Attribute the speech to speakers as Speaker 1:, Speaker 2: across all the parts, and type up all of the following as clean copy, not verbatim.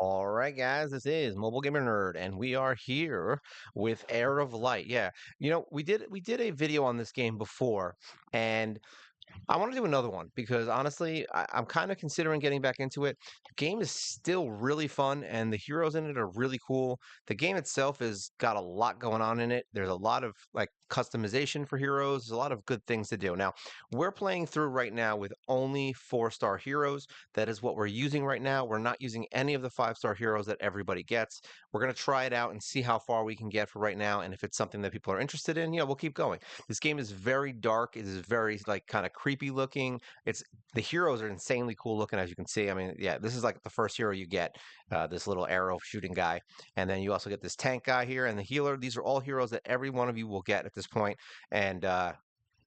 Speaker 1: All right, guys, this is Mobile Gamer Nerd, and we are here with Air of Light. Yeah, we did a video on this game before, and I want to do another one because honestly, I'm kind of considering getting back into it. The game is still really fun, and the heroes in it are really cool. The game itself has got a lot going on in it. There's a lot of like customization for heroes. There's a lot of good things to do. Now, we're playing through right now with only 4-star heroes. That is what we're using right now. We're not using any of the 5-star heroes that everybody gets. We're going to try it out and see how far we can get for right now. And if it's something that people are interested in, we'll keep going. This game is very dark. It is very like kind of creepy looking. It's the heroes are insanely cool looking, as you can see. I mean, yeah, this is like the first hero you get, this little arrow shooting guy, and then you also get this tank guy here and the healer. These are all heroes that every one of you will get at this point, and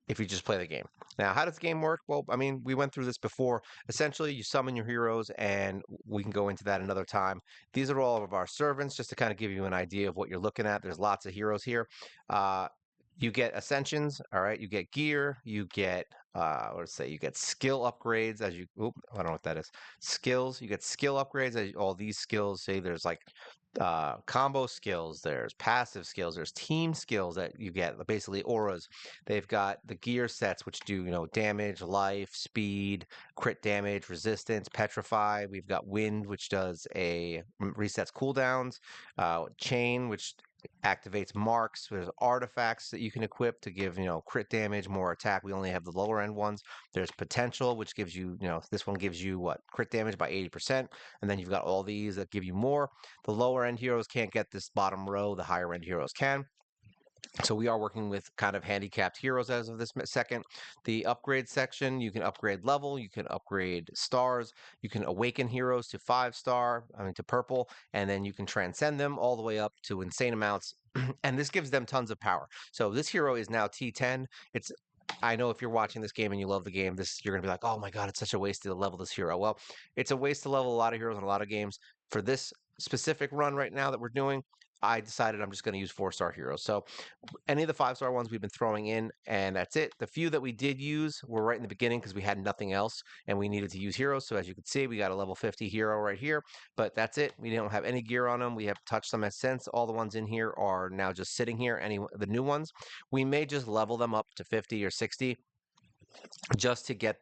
Speaker 1: if you just play the game. Now, how does the game work? Well, I mean, we went through this before. Essentially, you summon your heroes, and we can go into that another time. These are all of our servants, just to kind of give you an idea of what you're looking at. There's lots of heroes here. Uh, you get ascensions, all right. You get gear. You get let's say you get skill upgrades as you. Oop, I don't know what that is. Skills. You get skill upgrades as all these skills. Say there's like combo skills. There's passive skills. There's team skills that you get. Basically auras. They've got the gear sets which do damage, life, speed, crit damage, resistance, petrify. We've got wind which does a resets cooldowns. Chain which activates marks. There's artifacts that you can equip to give, crit damage, more attack. We only have the lower end ones. There's potential, which gives you, this one gives you what? Crit damage by 80%. And then you've got all these that give you more. The lower end heroes can't get this bottom row. The higher end heroes can. So we are working with kind of handicapped heroes as of this second. The upgrade section, you can upgrade level, you can upgrade stars, you can awaken heroes to 5-star, I mean to purple, and then you can transcend them all the way up to insane amounts. And this gives them tons of power. So this hero is now T10. It's I know if you're watching this game and you love the game, you're gonna be like, oh my god, it's such a waste to level this hero. Well, it's a waste to level a lot of heroes in a lot of games. For this specific run right now that we're doing, I decided I'm just going to use 4-star heroes. So any of the 5-star ones we've been throwing in, and that's it. The few that we did use were right in the beginning because we had nothing else and we needed to use heroes. So as you can see, we got a level 50 hero right here, but that's it. We don't have any gear on them. We have touched them as since. All the ones in here are now just sitting here. The new ones, we may just level them up to 50 or 60 just to get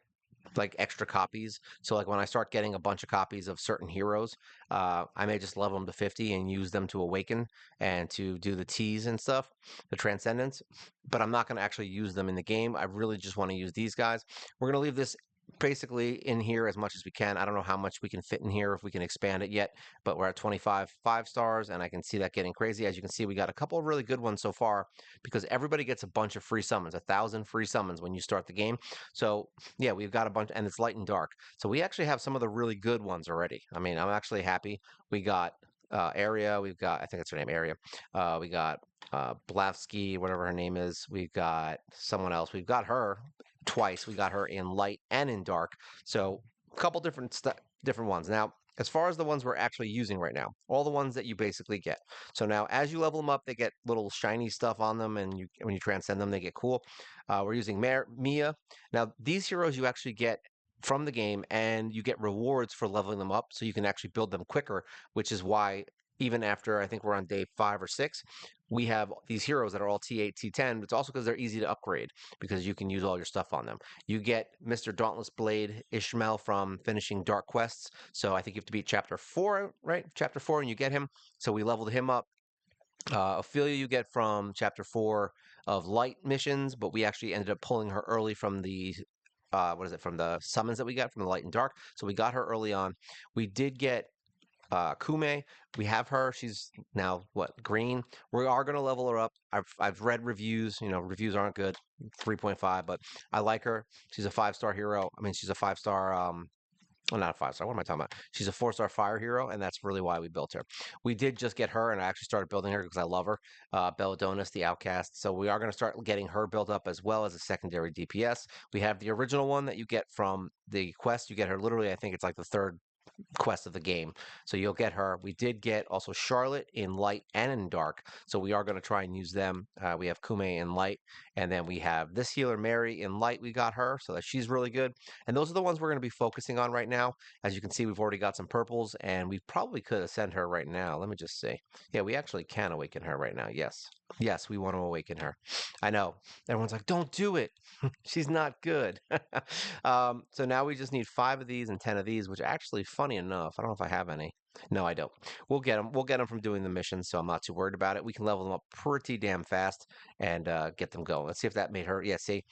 Speaker 1: like extra copies. So like when I start getting a bunch of copies of certain heroes, I may just level them to 50 and use them to awaken and to do the T's and stuff, the transcendence. But I'm not going to actually use them in the game. I really just want to use these guys. We're going to leave this basically in here as much as we can. I don't know how much we can fit in here if we can expand it yet, but we're at 25 5-stars and I can see that getting crazy. As you can see, we got a couple of really good ones so far because everybody gets a bunch of free summons, 1,000 free summons when you start the game. So yeah, we've got a bunch, and it's light and dark. So we actually have some of the really good ones already. I mean, I'm actually happy. We got Area, we've got, I think that's her name, Area. We got Blavsky, whatever her name is. We've got someone else. We've got her twice. We got her in light and in dark. So a couple different ones. Now, as far as the ones we're actually using right now, all the ones that you basically get. So now, as you level them up, they get little shiny stuff on them, and when you transcend them, they get cool. We're using Mia. Now, these heroes you actually get from the game, and you get rewards for leveling them up, so you can actually build them quicker, which is why even after I think we're on day 5 or 6, we have these heroes that are all T8, T10. But it's also because they're easy to upgrade because you can use all your stuff on them. You get Mr. Dauntless Blade Ishmael from finishing Dark Quests. So I think you have to beat Chapter 4, right? Chapter 4, and you get him. So we leveled him up. Ophelia you get from Chapter 4 of Light missions, but we actually ended up pulling her early from the from the summons that we got from the Light and Dark. So we got her early on. We did get Kume. We have her. She's now what, green. We are going to level her up. I've read reviews. Reviews aren't good. 3.5, but I like her. She's a 5-star hero. I mean, she's a 5-star. Well, not a 5-star. What am I talking about? She's a 4-star fire hero, and that's really why we built her. We did just get her, and I actually started building her because I love her. Belladonna's the outcast. So we are going to start getting her built up as well as a secondary DPS. We have the original one that you get from the quest. You get her literally, I think it's like the third quest of the game. So you'll get her. We did get also Charlotte in light and in dark. So we are going to try and use them. We have Kume in light, and then we have this healer Mary in light. We got her, so that she's really good. And those are the ones we're going to be focusing on right now. As you can see, we've already got some purples, and we probably could ascend her right now. Let me just see. Yeah, we actually can awaken her right now. Yes. Yes, we want to awaken her. I know. Everyone's like, don't do it. She's not good. So now we just need 5 of these and 10 of these, which actually, funny enough, I don't know if I have any. No, I don't. We'll get them. We'll get them from doing the missions, so I'm not too worried about it. We can level them up pretty damn fast and get them going. Let's see if that made her. Yeah, see,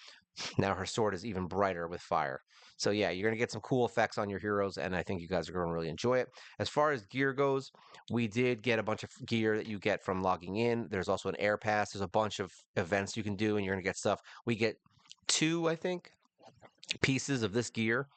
Speaker 1: now her sword is even brighter with fire. So yeah, you're gonna get some cool effects on your heroes, and I think you guys are gonna really enjoy it. As far as gear goes, we did get a bunch of gear that you get from logging in. There's also an air pass. There's a bunch of events you can do, and you're gonna get stuff. We get two, I think, pieces of this gear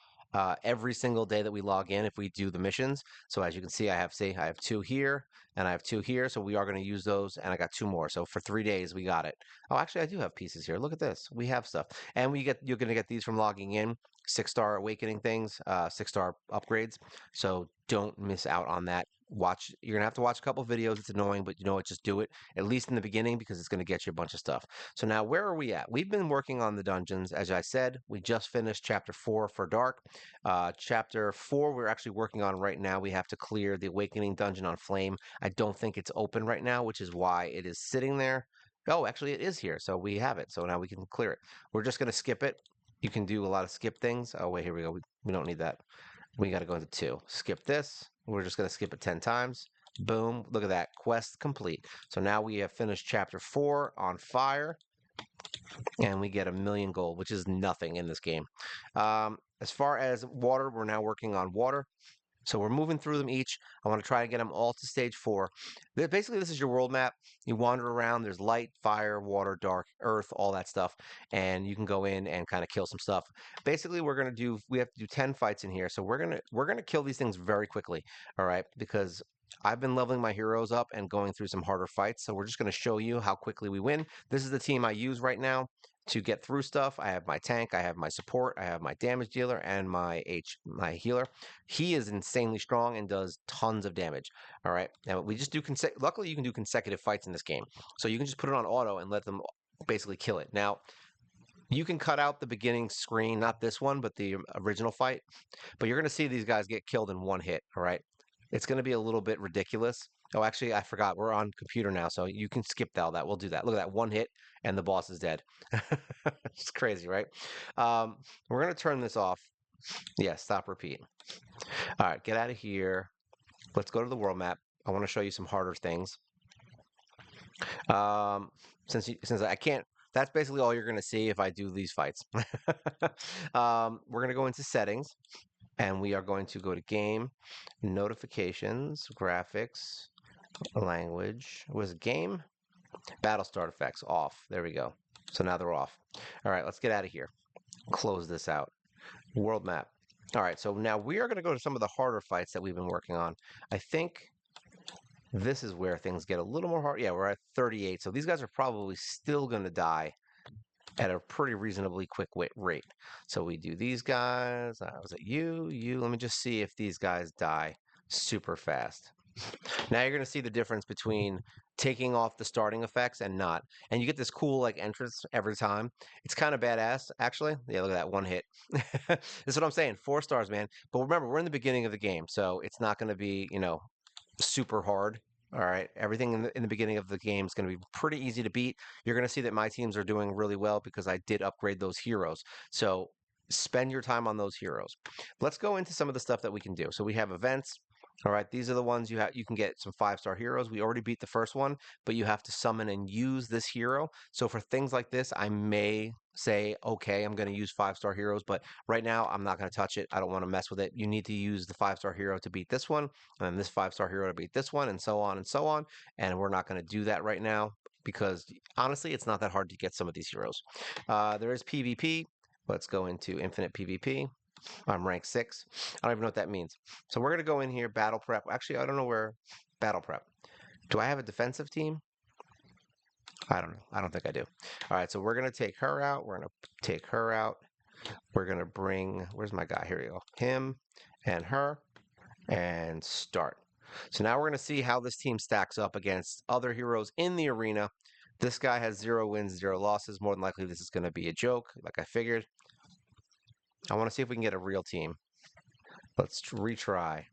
Speaker 1: every single day that we log in if we do the missions. So as you can see, I have 2 here and I have 2 here. So we are going to use those, and I got 2 more. So for 3 days we got it. Oh, actually, I do have pieces here. Look at this. We have stuff, and you're going to get these from logging in. 6-star awakening things, 6-star upgrades. So don't miss out on that. Watch. You're gonna have to watch a couple videos. It's annoying, but you know what? Just do it at least in the beginning because it's going to get you a bunch of stuff. So now where are we at? We've been working on the dungeons. As I said, we just finished chapter 4 for Dark. Chapter 4 we're actually working on right now. We have to clear the Awakening dungeon on Flame. I don't think it's open right now, which is why it is sitting there. Oh, actually it is here. So we have it. So now we can clear it. We're just going to skip it. You can do a lot of skip things. Oh, wait, here we go. We don't need that. We got to go into 2. Skip this. We're just going to skip it 10 times. Boom. Look at that. Quest complete. So now we have finished chapter 4 on fire, and we get 1,000,000 gold, which is nothing in this game. As far as water, we're now working on water. So we're moving through them each. I want to try and get them all to stage 4. Basically, this is your world map. You wander around. There's light, fire, water, dark, earth, all that stuff. And you can go in and kind of kill some stuff. Basically, we have to do 10 fights in here. So we're gonna kill these things very quickly. All right, because I've been leveling my heroes up and going through some harder fights. So we're just going to show you how quickly we win. This is the team I use right now to get through stuff. I have my tank, I have my support, I have my damage dealer, and my healer. He is insanely strong and does tons of damage. All right. Now we just do luckily you can do consecutive fights in this game. So you can just put it on auto and let them basically kill it. Now, you can cut out the beginning screen, not this one, but the original fight. But you're going to see these guys get killed in one hit. All right. It's going to be a little bit ridiculous. Oh, actually, I forgot. We're on computer now, so you can skip all that. We'll do that. Look at that. One hit, and the boss is dead. It's crazy, right? We're going to turn this off. Yeah, stop, repeat. All right, get out of here. Let's go to the world map. I want to show you some harder things. Since I can't, that's basically all you're going to see if I do these fights. We're going to go into settings, and we are going to go to game, notifications, graphics, language. Was it game? Battle start effects off. There we go. So now they're off. All right, let's get out of here. Close this out. World map. All right, so now we are going to go to some of the harder fights that we've been working on. I think this is where things get a little more hard. Yeah, we're at 38. So these guys are probably still going to die at a pretty reasonably quick rate. So we do these guys. Was it you? Let me just see if these guys die super fast. Now you're going to see the difference between taking off the starting effects and not. And you get this cool like entrance every time. It's kind of badass, actually. Yeah, look at that one hit. That's what I'm saying. 4 stars, man. But remember, we're in the beginning of the game, so it's not going to be, super hard. All right. Everything in the beginning of the game is going to be pretty easy to beat. You're going to see that my teams are doing really well because I did upgrade those heroes. So spend your time on those heroes. Let's go into some of the stuff that we can do. So we have events. All right, these are the ones you can get some 5-star heroes. We already beat the first one, but you have to summon and use this hero. So for things like this, I may say, okay, I'm going to use 5-star heroes, but right now I'm not going to touch it. I don't want to mess with it. You need to use the 5-star hero to beat this one, and this 5-star hero to beat this one, and so on and so on. And we're not going to do that right now because honestly, it's not that hard to get some of these heroes. There is PvP. Let's go into infinite PvP. I'm rank 6. I don't even know what that means. So we're going to go in here, battle prep. Actually, I don't know where battle prep. Do I have a defensive team? I don't know. I don't think I do. All right, so we're going to take her out. We're going to take her out. We're going to bring, where's my guy? Here we go. Him and her. and start. So now we're going to see how this team stacks up against other heroes in the arena. This guy has 0 wins, 0 losses. More than likely, this is going to be a joke, like I figured. I want to see if we can get a real team. Let's retry.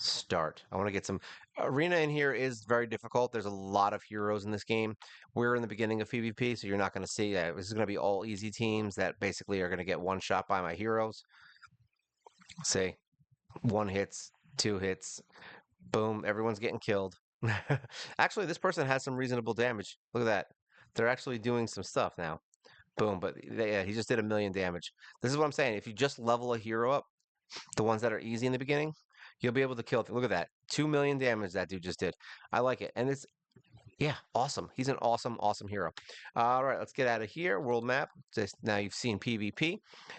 Speaker 1: Start. I want to get some. Arena in here is very difficult. There's a lot of heroes in this game. We're in the beginning of PvP, so you're not going to see that. This is going to be all easy teams that basically are going to get one shot by my heroes. Say 1 hits, 2 hits, boom, everyone's getting killed. Actually, this person has some reasonable damage. Look at that. They're actually doing some stuff now. Boom, but yeah, he just did 1,000,000 damage. This is what I'm saying. If you just level a hero up, the ones that are easy in the beginning, you'll be able to kill. Look at that. 2,000,000 damage that dude just did. I like it. And it's yeah, awesome. He's an awesome, awesome hero. All right, let's get out of here. World map. Just now you've seen PvP,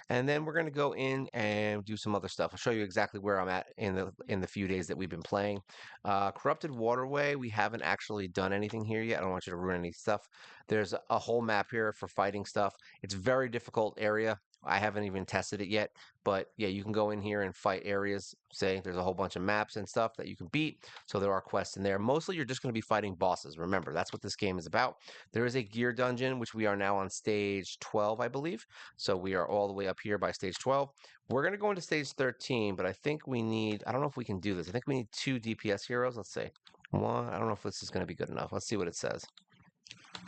Speaker 1: and then we're going to go in and do some other stuff. I'll show you exactly where I'm at in the few days that we've been playing. Corrupted Waterway. We haven't actually done anything here yet. I don't want you to ruin any stuff. There's a whole map here for fighting stuff. It's a very difficult area. I haven't even tested it yet, but yeah, you can go in here and fight areas. Say there's a whole bunch of maps and stuff that you can beat. So there are quests in there. Mostly you're just going to be fighting bosses. Remember, that's what this game is about. There is a gear dungeon, which we are now on stage 12, I believe. So we are all the way up here by stage 12. We're going to go into stage 13, but I think we need, I don't know if we can do this. I think we need 2 DPS heroes. Let's see. One, I don't know if this is going to be good enough. Let's see what it says.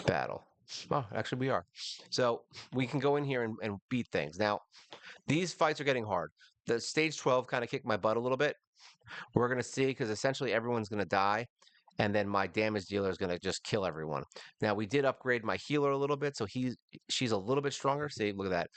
Speaker 1: Battle. Oh, actually we are. So we can go in here and beat things. Now, these fights are getting hard. The stage 12 kind of kicked my butt a little bit. We're going to see because essentially everyone's going to die. And then my damage dealer is going to just kill everyone. Now, we did upgrade my healer a little bit. So she's a little bit stronger. See, look at that.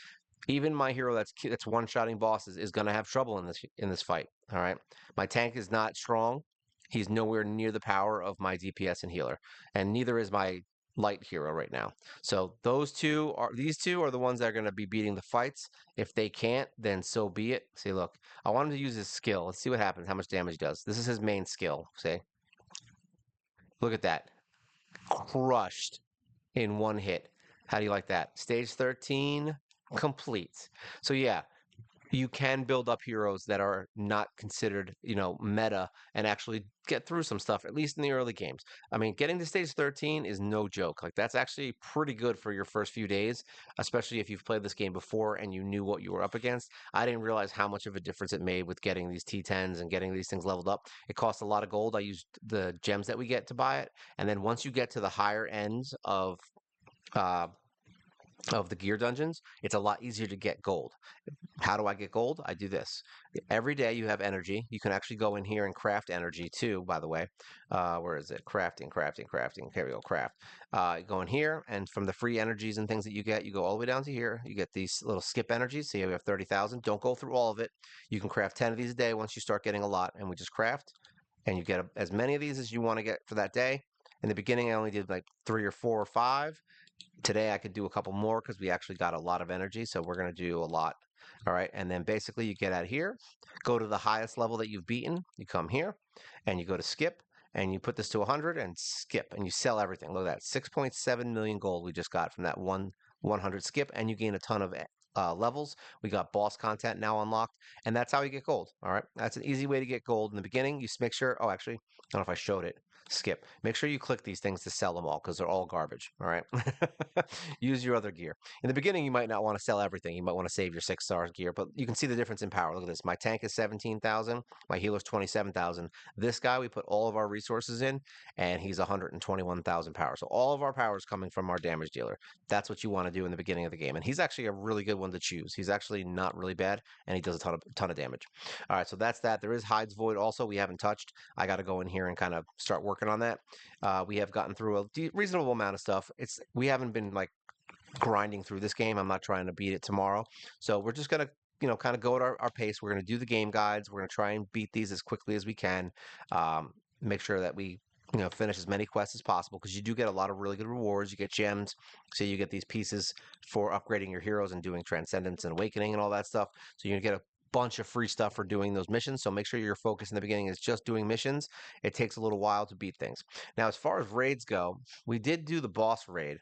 Speaker 1: Even my hero that's one-shotting bosses is going to have trouble in this fight. All right. My tank is not strong. He's nowhere near the power of my DPS and healer. And neither is my light hero right now. So these two are the ones that are going to be beating the fights. If they can't, then so be it. See, look, I want him to use his skill. Let's see what happens, how much damage he does. This is his main skill. See, look at that. Crushed in 1 hit. How do you like that? Stage 13 complete. So yeah, you can build up heroes that are not considered, meta and actually get through some stuff, at least in the early games. I mean, getting to stage 13 is no joke. Like, that's actually pretty good for your first few days, especially if you've played this game before and you knew what you were up against. I didn't realize how much of a difference it made with getting these T10s and getting these things leveled up. It costs a lot of gold. I used the gems that we get to buy it. And then once you get to the higher ends uh, of the gear dungeons, it's a lot easier to get gold. How do I get gold? I do this. Every day you have energy. You can actually go in here and craft energy too, by the way. Where is it? Crafting, crafting, crafting. Here we go, craft. Go in here, and from the free energies and things that you get, you go all the way down to here. You get these little skip energies. See, we have 30,000. Don't go through all of it. You can craft 10 of these a day once you start getting a lot, and we just craft, and you get as many of these as you want to get for that day. In the beginning, I only did like 3 or 4 or 5. Today I could do a couple more because we actually got a lot of energy, so we're going to do a lot. All right, and then basically you get out here, go to the highest level that you've beaten, you come here, and you go to skip, and you put this to 100 and skip, and you sell everything. Look at that, 6.7 million gold we just got from that 100 skip, and you gain a ton of levels. We got boss content now unlocked, and that's how you get gold. All right, that's an easy way to get gold in the beginning. You just make sure, oh, actually, I don't know if I showed it. Skip. Make sure you click these things to sell them all because they're all garbage. All right. Use your other gear. In the beginning, you might not want to sell everything. You might want to save your 6-star gear, but you can see the difference in power. Look at this. My tank is 17,000. My healer's 27,000. This guy, we put all of our resources in, and he's 121,000 power. So all of our power is coming from our damage dealer. That's what you want to do in the beginning of the game. And he's actually a really good one to choose. He's actually not really bad, and he does a ton of damage. All right, so that's that. There is Hyde's Void also we haven't touched. I got to go in here and kind of start working on that. We have gotten through a reasonable amount of stuff. We haven't been like grinding through this game. I'm not trying to beat it tomorrow. So we're just gonna, kind of go at our pace. We're gonna do the game guides. We're gonna try and beat these as quickly as we can. Make sure that we finish as many quests as possible because you do get a lot of really good rewards. You get gems, so you get these pieces for upgrading your heroes and doing Transcendence and Awakening and all that stuff. So you're gonna get a bunch of free stuff for doing those missions. So make sure your focus in the beginning is just doing missions. It takes a little while to beat things. Now, as far as raids go, we did do the boss raid.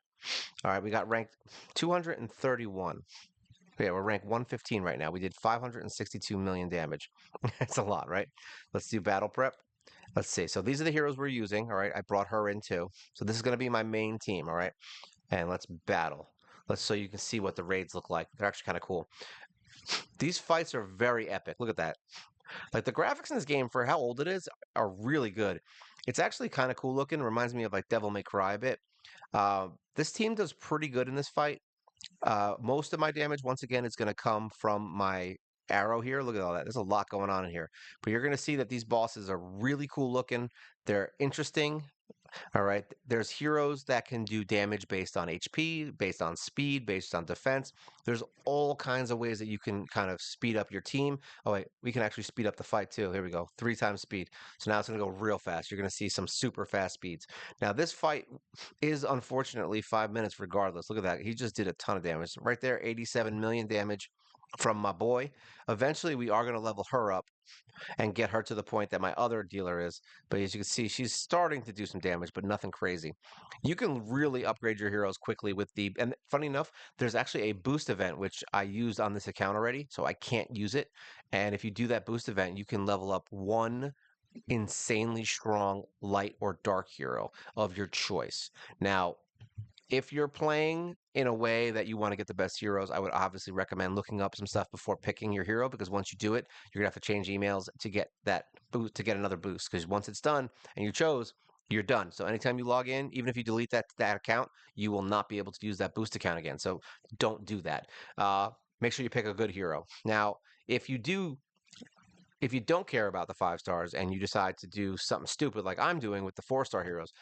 Speaker 1: All right, we got ranked 231. Yeah, we're ranked 115 right now. We did 562 million damage. That's a lot, right? Let's do battle prep. Let's see. So these are the heroes we're using. All right. I brought her in too. So this is going to be my main team. All right. And let's battle. Let's so you can see what the raids look like. They're actually kind of cool. These fights are very epic. Look at that. Like the graphics in this game for how old it is are really good. It's actually kind of cool looking. Reminds me of like Devil May Cry a bit. This team does pretty good in this fight. Most of my damage, once again, is going to come from my arrow here. Look at all that. There's a lot going on in here. But you're going to see that these bosses are really cool looking. They're interesting. All right. There's heroes that can do damage based on HP, based on speed, based on defense. There's all kinds of ways that you can kind of speed up your team. Oh, wait, we can actually speed up the fight too. Here we go. 3 times speed. So now it's going to go real fast. You're going to see some super fast speeds. Now, this fight is unfortunately 5 minutes regardless. Look at that. He just did a ton of damage. Right there, 87 million damage from my boy. Eventually, we are going to level her up and get her to the point that my other dealer is. But as you can see, she's starting to do some damage, but nothing crazy. You can really upgrade your heroes quickly with the, and funny enough, there's actually a boost event, which I used on this account already, so I can't use it. And if you do that boost event, you can level up one insanely strong light or dark hero of your choice. Now, if you're playing in a way that you want to get the best heroes, I would obviously recommend looking up some stuff before picking your hero because once you do it, you're gonna have to change emails to get that boost to get another boost. Because once it's done and you chose, you're done. So anytime you log in, even if you delete that account, you will not be able to use that boost account again. So don't do that. Make sure you pick a good hero. Now, if you do if you don't care about the 5 stars and you decide to do something stupid like I'm doing with the 4-star heroes,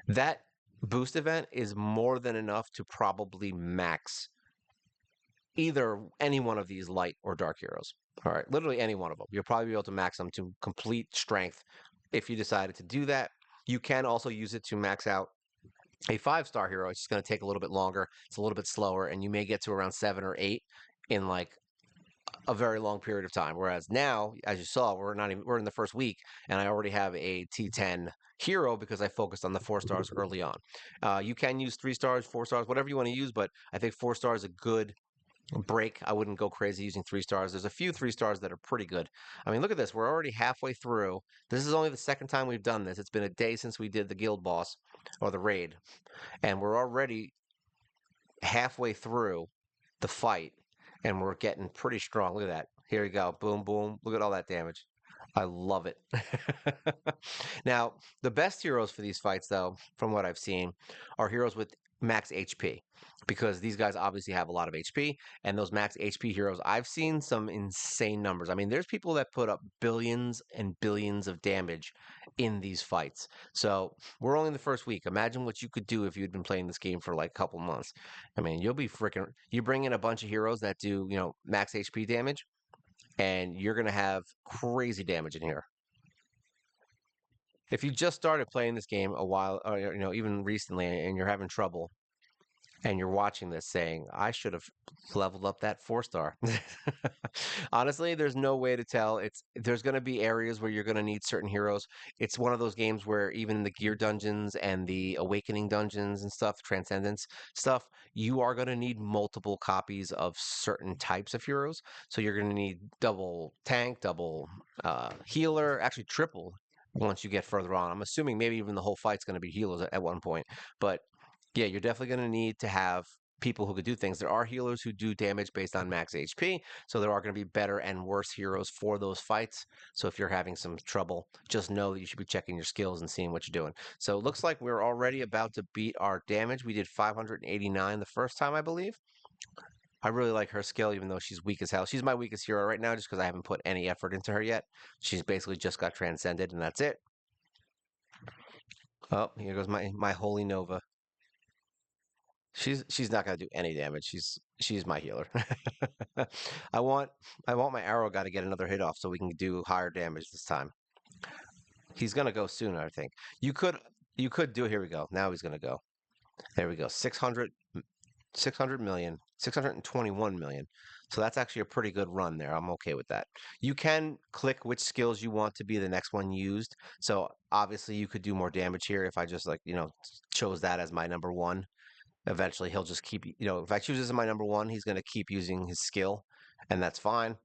Speaker 1: that boost event is more than enough to probably max either any one of these light or dark heroes. All right, literally any one of them. You'll probably be able to max them to complete strength if you decided to do that. You can also use it to max out a 5-star hero. It's just going to take a little bit longer. It's a little bit slower, and you may get to around 7 or 8 in like a very long period of time. Whereas now, as you saw, we're in the first week, and I already have a T10 hero because I focused on the 4 stars early on. You can use 3 stars, 4 stars, whatever you want to use, but I think 4 stars is a good break. I wouldn't go crazy using 3 stars. There's a few 3 stars that are pretty good. I mean, look at this. We're already halfway through. This is only the second time we've done this. It's been a day since we did the guild boss or the raid, and we're already halfway through the fight, and we're getting pretty strong. Look at that. Here we go. Boom, boom. Look at all that damage. I love it. Now, the best heroes for these fights, though, from what I've seen, are heroes with max HP because these guys obviously have a lot of HP, and those max HP heroes, I've seen some insane numbers. I mean, there's people that put up billions and billions of damage in these fights. So we're only in the first week. Imagine what you could do if you'd been playing this game for like a couple months. I mean, you'll be freaking. You bring in a bunch of heroes that do, max HP damage, and you're gonna have crazy damage in here. If you just started playing this game a while, or even recently, and you're having trouble, and you're watching this saying, I should have leveled up that 4 star. Honestly, there's no way to tell. There's going to be areas where you're going to need certain heroes. It's one of those games where even in the gear dungeons and the awakening dungeons and stuff, transcendence stuff, you are going to need multiple copies of certain types of heroes. So you're going to need double tank, double healer, actually triple once you get further on. I'm assuming maybe even the whole fight's going to be healers at one point. But yeah, you're definitely going to need to have people who could do things. There are healers who do damage based on max HP, so there are going to be better and worse heroes for those fights. So if you're having some trouble, just know that you should be checking your skills and seeing what you're doing. So it looks like we're already about to beat our damage. We did 589 the first time, I believe. I really like her skill, even though she's weak as hell. She's my weakest hero right now just because I haven't put any effort into her yet. She's basically just got transcended, and that's it. Oh, here goes my Holy Nova. She's not gonna do any damage. She's my healer. I want I want my arrow guy to get another hit off so we can do higher damage this time. He's gonna go sooner, I think. You could do here we go. Now he's gonna go. There we go. 600 million, 621 million. So that's actually a pretty good run there. I'm okay with that. You can click which skills you want to be the next one used. So obviously you could do more damage here if I just chose that as my number one. Eventually, he'll just keep, if I choose this as my number one, he's going to keep using his skill, and that's fine.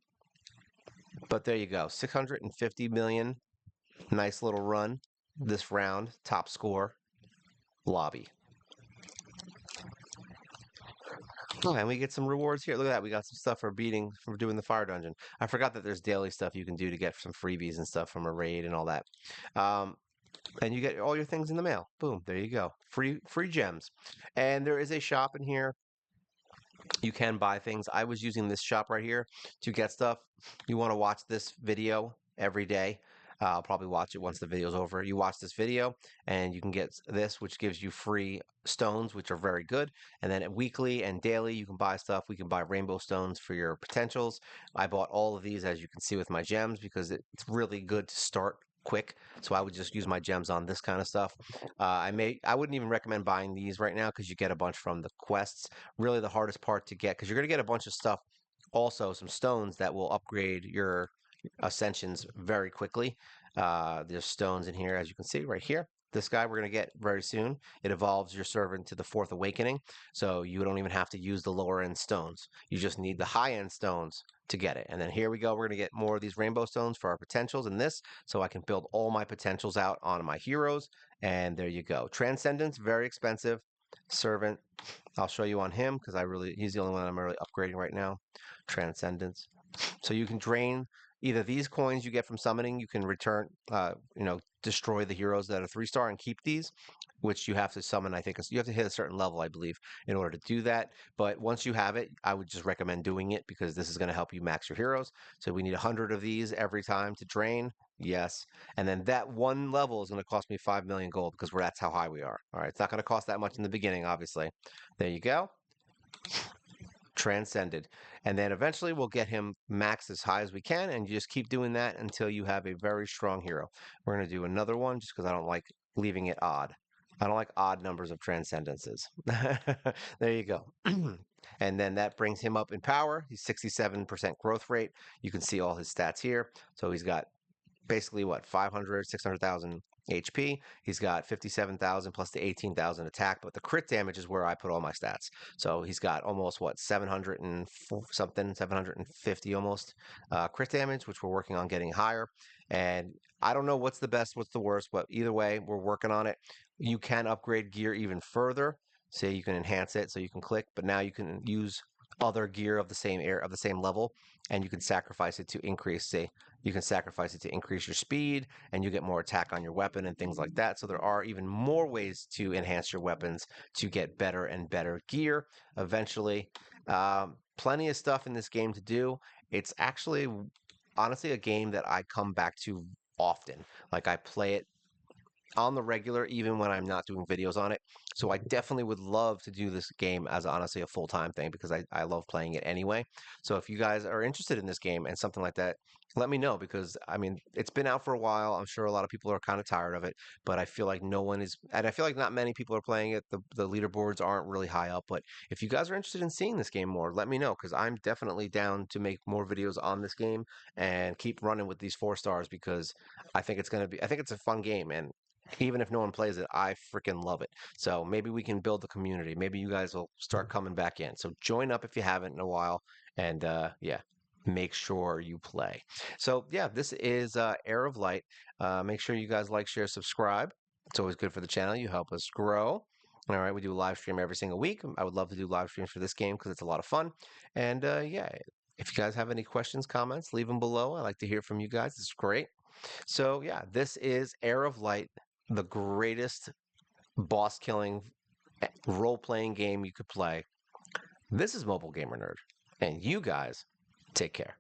Speaker 1: But there you go, 650 million. Nice little run this round. Top score, lobby. Oh, and we get some rewards here. Look at that. We got some stuff for doing the fire dungeon. I forgot that there's daily stuff you can do to get some freebies and stuff from a raid and all that. Um, and you get all your things in the mail. Boom, there you go. Free gems. And there is a shop in here. You can buy things. I was using this shop right here to get stuff. You want to watch this video every day. I'll probably watch it once the video's over. You watch this video and you can get this, which gives you free stones, which are very good. And then weekly and daily, you can buy stuff. We can buy rainbow stones for your potentials. I bought all of these, as you can see, with my gems because it's really good to start quick. So I would just use my gems on this kind of stuff. I wouldn't even recommend buying these right now because you get a bunch from the quests. Really the hardest part to get, because you're going to get a bunch of stuff, also some stones that will upgrade your ascensions very quickly. There's stones in here, as you can see right here. This guy we're going to get very soon. It evolves your servant to the fourth awakening, so you don't even have to use the lower end stones. You just need the high end stones to get it. And then here we go. We're going to get more of these rainbow stones for our potentials in this, so I can build all my potentials out on my heroes. And there you go. Transcendence, very expensive. Servant, I'll show you on him because he's the only one I'm really upgrading right now. Transcendence. So you can drain either these coins you get from summoning, you can return, destroy the heroes that are 3-star and keep these, which you have to summon. I think you have to hit a certain level, I believe, in order to do that. But once you have it, I would just recommend doing it because this is going to help you max your heroes. So we need 100 of these every time to drain. Yes. And then that one level is going to cost me 5 million gold because that's how high we are. All right. It's not going to cost that much in the beginning, obviously. There you go. Transcended. And then eventually we'll get him max as high as we can, and you just keep doing that until you have a very strong hero. We're going to do another one just because I don't like leaving it odd. I don't like odd numbers of transcendences. There you go. And then that brings him up in power. He's 67% growth rate. You can see all his stats here. So he's got basically what, 500, 600,000 HP. He's got 57,000 plus the 18,000 attack, but the crit damage is where I put all my stats. So he's got almost what, 700 and something, 750 almost crit damage, which we're working on getting higher. And I don't know what's the best, what's the worst, but either way, we're working on it. You can upgrade gear even further. Say you can enhance it so you can click, but now you can use other gear of the same level, and you can sacrifice it to increase. Say you can sacrifice it to increase your speed, and you get more attack on your weapon and things like that. So there are even more ways to enhance your weapons to get better and better gear eventually. Plenty of stuff in this game to do. It's actually honestly a game that I come back to often. Like I play it on the regular, even when I'm not doing videos on it. So I definitely would love to do this game as honestly a full-time thing because I love playing it anyway. So if you guys are interested in this game and something like that, let me know because I mean, it's been out for a while. I'm sure a lot of people are kind of tired of it, but I feel like no one is, and I feel like not many people are playing it. The leaderboards aren't really high up, but if you guys are interested in seeing this game more, let me know because I'm definitely down to make more videos on this game and keep running with these 4 stars because I think it's a fun game, and even if no one plays it, I freaking love it. So maybe we can build the community. Maybe you guys will start coming back in. So join up if you haven't in a while. And yeah, make sure you play. So yeah, this is Air of Light. Make sure you guys like, share, subscribe. It's always good for the channel. You help us grow. All right, we do a live stream every single week. I would love to do live streams for this game because it's a lot of fun. And yeah, if you guys have any questions, comments, leave them below. I like to hear from you guys. It's great. So yeah, this is Air of Light, the greatest boss killing role playing game you could play. This is Mobile Gamer Nerd, and you guys take care.